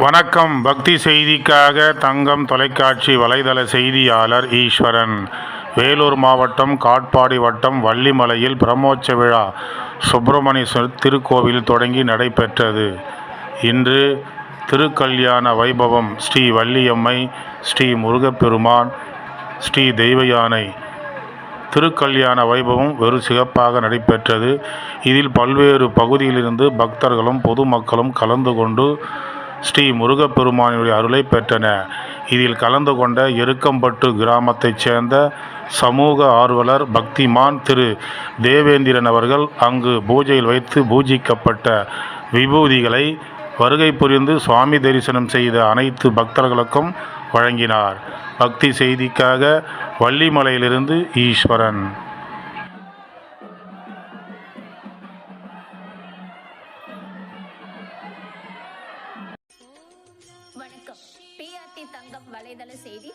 வணக்கம். பக்தி செய்திக்காக தங்கம் தொலைக்காட்சி வலைதள செய்தியாளர் ஈஸ்வரன். வேலூர் மாவட்டம் காட்பாடி வட்டம் வள்ளிமலையில் பிரம்மோற்ச விழா சுப்பிரமணியேஸ்வரர் திருக்கோவிலில் தொடங்கி நடைபெற்றது. இன்று திருக்கல்யாண வைபவம் ஸ்ரீ வள்ளியம்மை, ஸ்ரீ முருகப்பெருமான், ஸ்ரீ தெய்வயானை திருக்கல்யாண வைபவம் வெறு சிறப்பாக நடைபெற்றது. இதில் பல்வேறு பகுதியிலிருந்து பக்தர்களும் பொதுமக்களும் கலந்து கொண்டு ஸ்ரீ முருகப்பெருமானுடைய அருளை பெற்றனர். இதில் கலந்து கொண்ட எருக்கம்பட்டு கிராமத்தைச் சேர்ந்த சமூக ஆர்வலர் பக்திமான் திரு தேவேந்திரன் அவர்கள் அங்கு பூஜையில் வைத்து பூஜிக்கப்பட்ட விபூதிகளை வருகை புரிந்து சுவாமி தரிசனம் செய்த அனைத்து பக்தர்களுக்கும் வழங்கினார். பக்தி செய்திக்காக வள்ளிமலையிலிருந்து ஈஸ்வரன். வணக்கம். பிஆர்டி தங்கம் வலைதள செய்தி